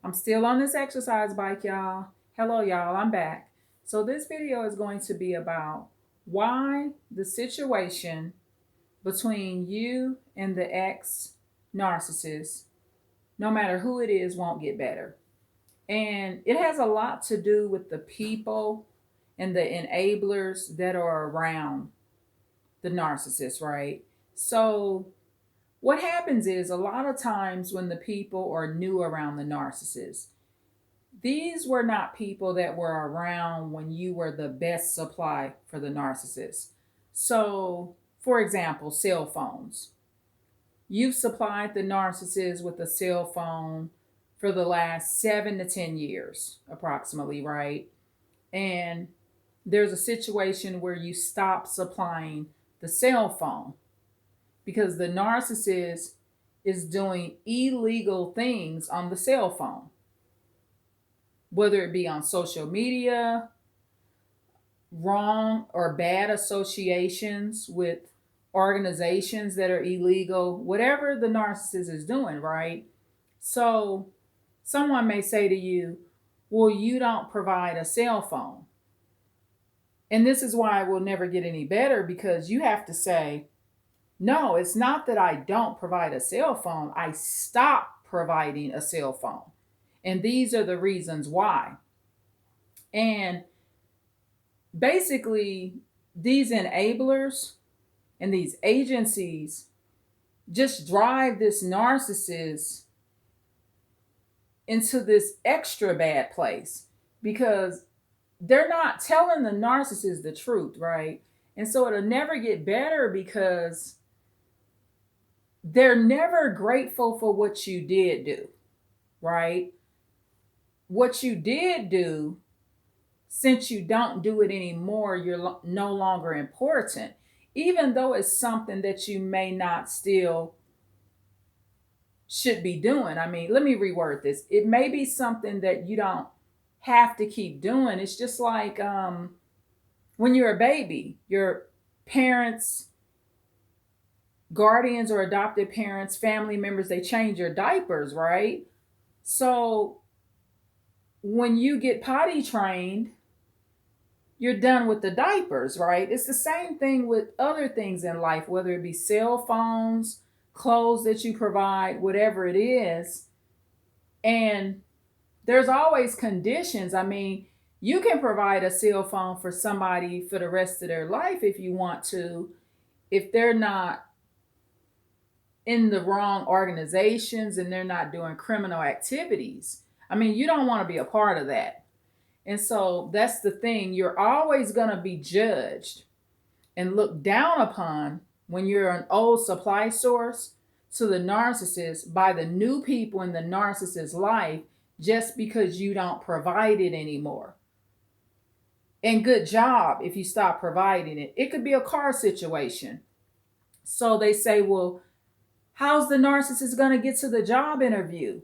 I'm still on this exercise bike, y'all. Hello, y'all. I'm back. So, this video is going to be about why the situation between you and the ex narcissist, no matter who it is, won't get better. And it has a lot to do with the people and the enablers that are around the narcissist, right? So, what happens is a lot of times when the people are new around the narcissist, these were not people that were around when you were the best supply for the narcissist. So, for example, cell phones. You've supplied the narcissist with a cell phone for the last 7 to 10 years, approximately, right? And there's a situation where you stop supplying the cell phone because the narcissist is doing illegal things on the cell phone, whether it be on social media, wrong or bad associations with organizations that are illegal, whatever the narcissist is doing, right? So someone may say to you, well, you don't provide a cell phone. And this is why it will never get any better because you have to say, no, it's not that I don't provide a cell phone. I stopped providing a cell phone. And these are the reasons why. And basically, these enablers and these agencies just drive this narcissist into this extra bad place because they're not telling the narcissist the truth, right? And so it'll never get better because they're never grateful for what you did do, right? What you did do, since you don't do it anymore, you're no longer important, even though it's something that you may not still should be doing. I mean, let me reword this. It may be something that you don't have to keep doing. It's just like when you're a baby, your parents, guardians or adopted parents, family members, they change your diapers, right? So when you get potty trained, you're done with the diapers, right? It's the same thing with other things in life, whether it be cell phones, clothes that you provide, whatever it is. And there's always conditions. I mean, you can provide a cell phone for somebody for the rest of their life if you want to, if they're not in the wrong organizations and they're not doing criminal activities. I mean, you don't want to be a part of that. And so that's the thing. You're always going to be judged and looked down upon when you're an old supply source to the narcissist by the new people in the narcissist's life just because you don't provide it anymore. And good job if you stop providing it. It could be a car situation. So they say, well, how's the narcissist going to get to the job interview?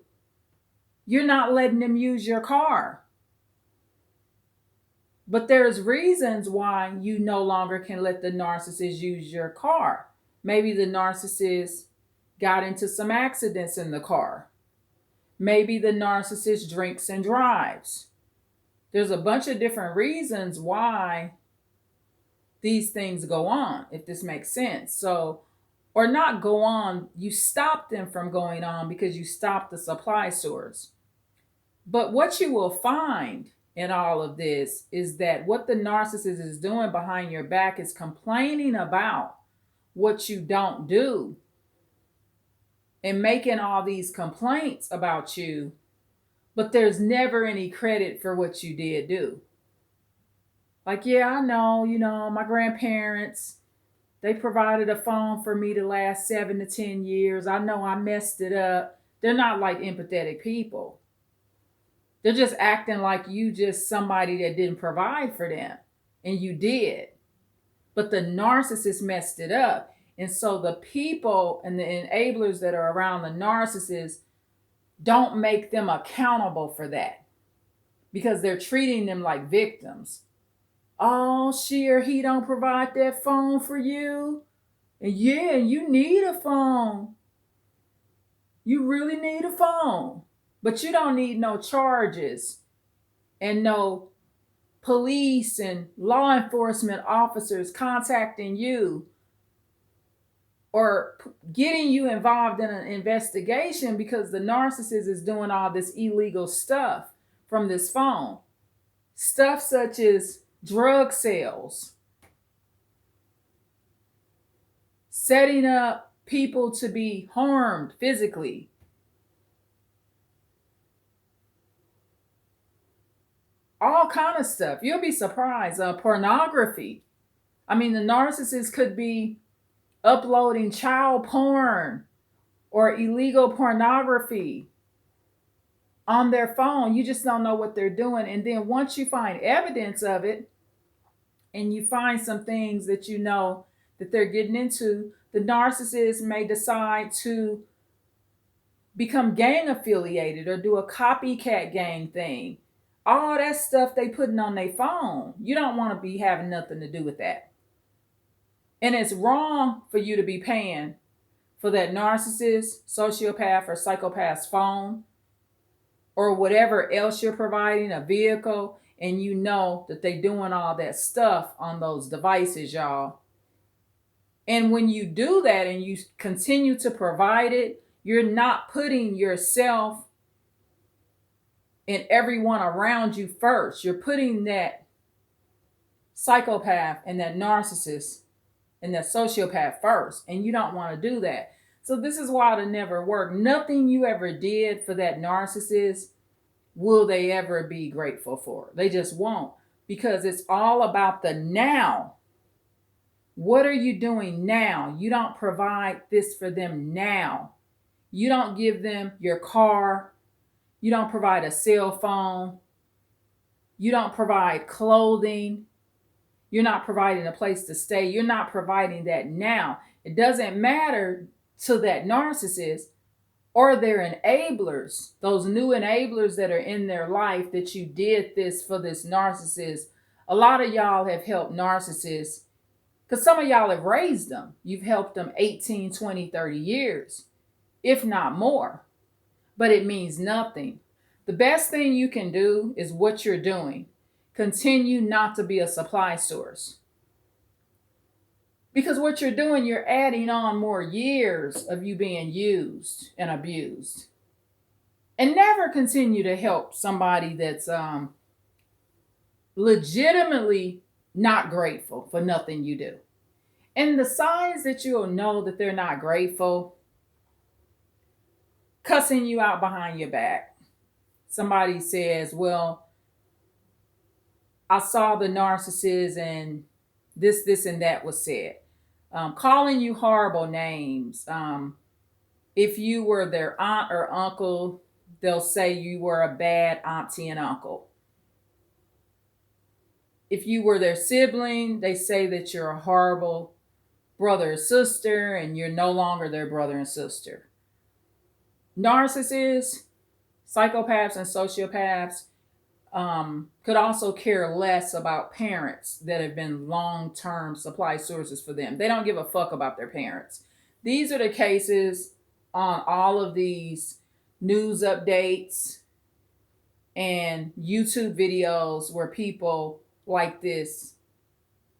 You're not letting them use your car. But there's reasons why you no longer can let the narcissist use your car. Maybe the narcissist got into some accidents in the car. Maybe the narcissist drinks and drives. There's a bunch of different reasons why these things go on, if this makes sense. So, or not go on, you stop them from going on because you stop the supply source. But what you will find in all of this is that what the narcissist is doing behind your back is complaining about what you don't do and making all these complaints about you, but there's never any credit for what you did do. Like, yeah, I know, my grandparents, they provided a phone for me the last 7 to 10 years. I know I messed it up. They're not like empathetic people. They're just acting like you just somebody that didn't provide for them. And you did. But the narcissist messed it up. And so the people and the enablers that are around the narcissist don't make them accountable for that because they're treating them like victims. Oh, she or he don't provide that phone for you. And yeah, you need a phone. You really need a phone. But you don't need no charges and no police and law enforcement officers contacting you or getting you involved in an investigation because the narcissist is doing all this illegal stuff from this phone. Stuff such as drug sales, setting up people to be harmed physically, all kind of stuff. You'll be surprised. Pornography. I mean, the narcissist could be uploading child porn or illegal pornography on their phone. You just don't know what they're doing. And then once you find evidence of it and you find some things that you know that they're getting into, the narcissist may decide to become gang affiliated or do a copycat gang thing. All that stuff they putting on their phone. You don't want to be having nothing to do with that. And it's wrong for you to be paying for that narcissist, sociopath, or psychopath's phone or whatever else you're providing, a vehicle, and you know that they're doing all that stuff on those devices, y'all. And when you do that and you continue to provide it, you're not putting yourself and everyone around you first. You're putting that psychopath and that narcissist and that sociopath first, and you don't want to do that. So this is why it'll never work. Nothing you ever did for that narcissist will they ever be grateful for. They just won't, because it's all about the now. What are you doing now? You don't provide this for them now. You don't give them your car. You don't provide a cell phone. You don't provide clothing. You're not providing a place to stay. You're not providing that now. It doesn't matter to that narcissist or their enablers, those new enablers that are in their life, that you did this for this narcissist. A lot of y'all have helped narcissists because some of y'all have raised them. You've helped them 18, 20, 30 years, if not more. But it means nothing. The best thing you can do is what you're doing. Continue not to be a supply source. Because what you're doing, you're adding on more years of you being used and abused. And never continue to help somebody that's legitimately not grateful for nothing you do. And the signs that you'll know that they're not grateful: cussing you out behind your back. Somebody says, well, I saw the narcissist and this, and that was said. Calling you horrible names. If you were their aunt or uncle, they'll say you were a bad auntie and uncle. If you were their sibling, they say that you're a horrible brother or sister and you're no longer their brother and sister. Narcissists, psychopaths, and sociopaths could also care less about parents that have been long-term supply sources for them. They don't give a fuck about their parents. These are the cases on all of these news updates and YouTube videos where people like this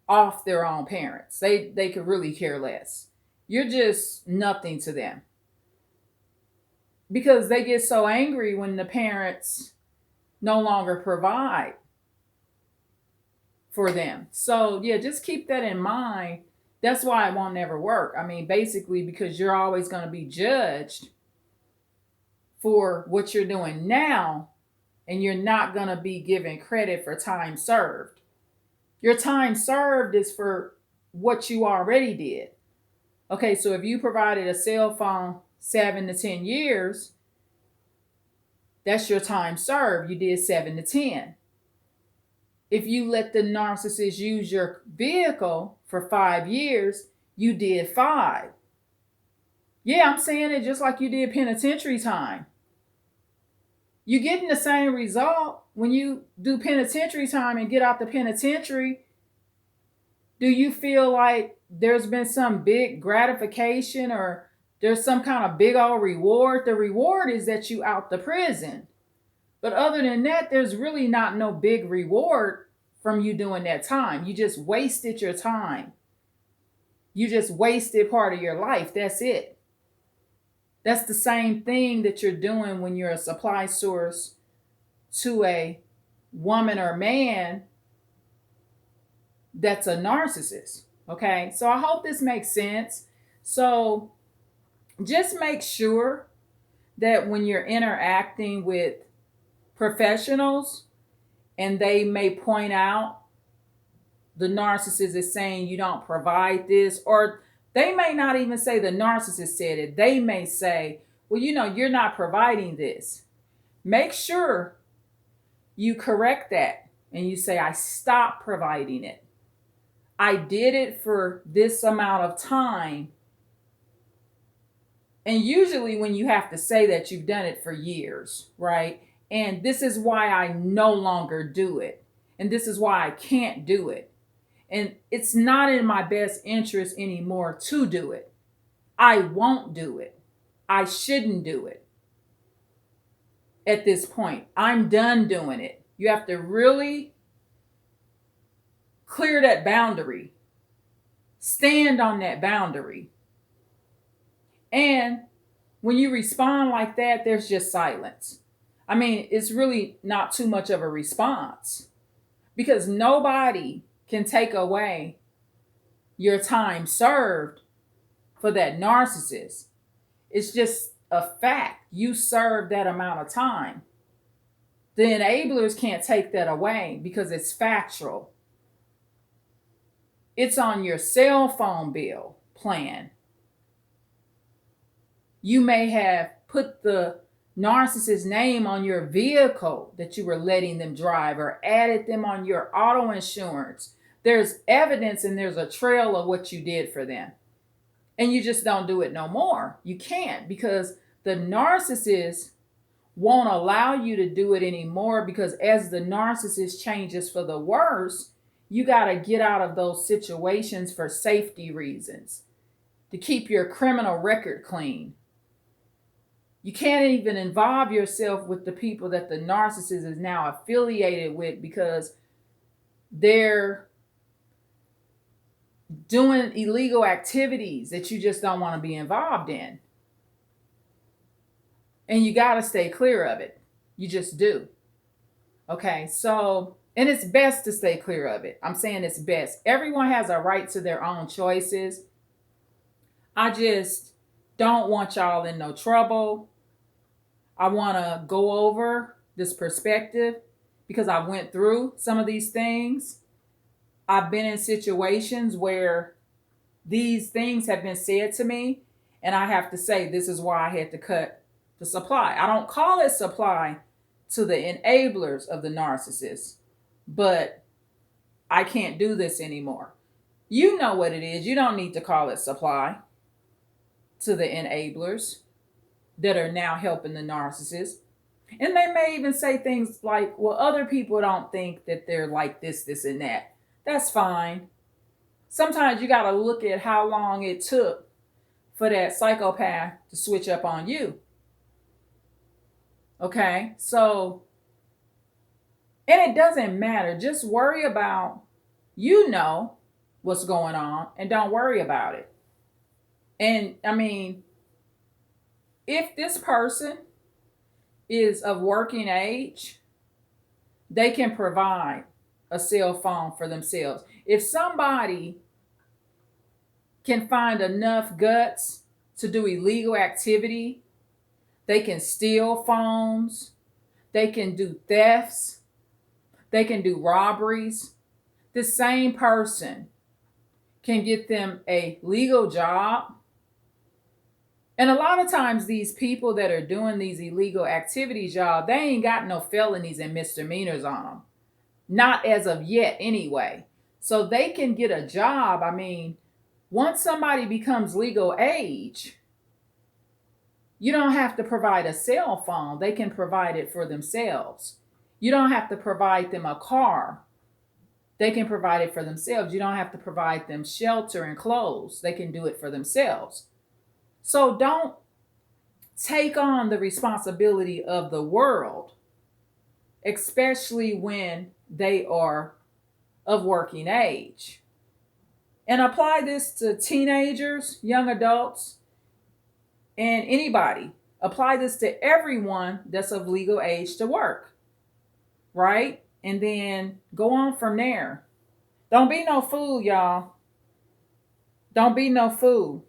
off their own parents. They could really care less. You're just nothing to them. Because they get so angry when the parents no longer provide for them. So yeah, just keep that in mind. That's why it won't ever work. I mean, basically because you're always going to be judged for what you're doing now, and you're not going to be given credit for time served. Your time served is for what you already did. Okay, so if you provided a cell phone 7 to 10 years, that's your time served. You did 7 to 10. If you let the narcissist use your vehicle for 5 years, you did 5. Yeah, I'm saying it just like you did penitentiary time. You're getting the same result when you do penitentiary time and get out the penitentiary. Do you feel like there's been some big gratification or There's some kind of big old reward. The reward is that you out the prison. But other than that, there's really not no big reward from you doing that time. You just wasted your time. You just wasted part of your life. That's it. That's the same thing that you're doing when you're a supply source to a woman or man that's a narcissist. Okay, so I hope this makes sense. So just make sure that when you're interacting with professionals and they may point out the narcissist is saying you don't provide this, or they may not even say the narcissist said it. They may say, well, you're not providing this. Make sure you correct that and you say, I stopped providing it. I did it for this amount of time. And usually when you have to say that, you've done it for years, right? And this is why I no longer do it. And this is why I can't do it. And it's not in my best interest anymore to do it. I won't do it. I shouldn't do it. At this point, I'm done doing it. You have to really clear that boundary. Stand on that boundary. And when you respond like that, there's just silence. I mean, it's really not too much of a response because nobody can take away your time served for that narcissist. It's just a fact. You served that amount of time. The enablers can't take that away because it's factual. It's on your cell phone bill plan. You may have put the narcissist's name on your vehicle that you were letting them drive or added them on your auto insurance. There's evidence and there's a trail of what you did for them. And you just don't do it no more. You can't because the narcissist won't allow you to do it anymore because as the narcissist changes for the worse, you got to get out of those situations for safety reasons, to keep your criminal record clean. You can't even involve yourself with the people that the narcissist is now affiliated with because they're doing illegal activities that you just don't want to be involved in. And you got to stay clear of it. You just do. Okay, so, and it's best to stay clear of it. I'm saying it's best. Everyone has a right to their own choices. I just don't want y'all in no trouble. I want to go over this perspective because I went through some of these things. I've been in situations where these things have been said to me, and I have to say, this is why I had to cut the supply. I don't call it supply to the enablers of the narcissist, but I can't do this anymore. You know what it is. You don't need to call it supply to the enablers that are now helping the narcissist. And they may even say things like, well, other people don't think that they're like this, this, and that. That's fine. Sometimes you got to look at how long it took for that psychopath to switch up on you. Okay, so, and it doesn't matter. Just worry about, what's going on and don't worry about it. And I mean, if this person is of working age, they can provide a cell phone for themselves. If somebody can find enough guts to do illegal activity, they can steal phones, they can do thefts, they can do robberies. The same person can get them a legal job. And a lot of times these people that are doing these illegal activities, y'all, they ain't got no felonies and misdemeanors on them. Not as of yet anyway. So they can get a job. I mean, once somebody becomes legal age, you don't have to provide a cell phone. They can provide it for themselves. You don't have to provide them a car. They can provide it for themselves. You don't have to provide them shelter and clothes. They can do it for themselves. So don't take on the responsibility of the world, especially when they are of working age. And apply this to teenagers, young adults, and anybody. Apply this to everyone that's of legal age to work, right? And then go on from there. Don't be no fool, y'all. Don't be no fool.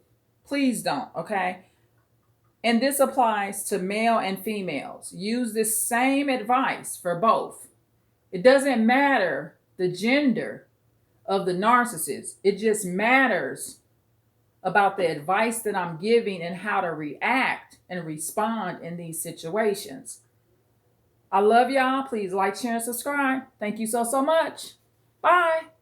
Please don't, okay? And this applies to male and females. Use this same advice for both. It doesn't matter the gender of the narcissist, it just matters about the advice that I'm giving and how to react and respond in these situations. I love y'all. Please like, share, and subscribe. Thank you so much. Bye.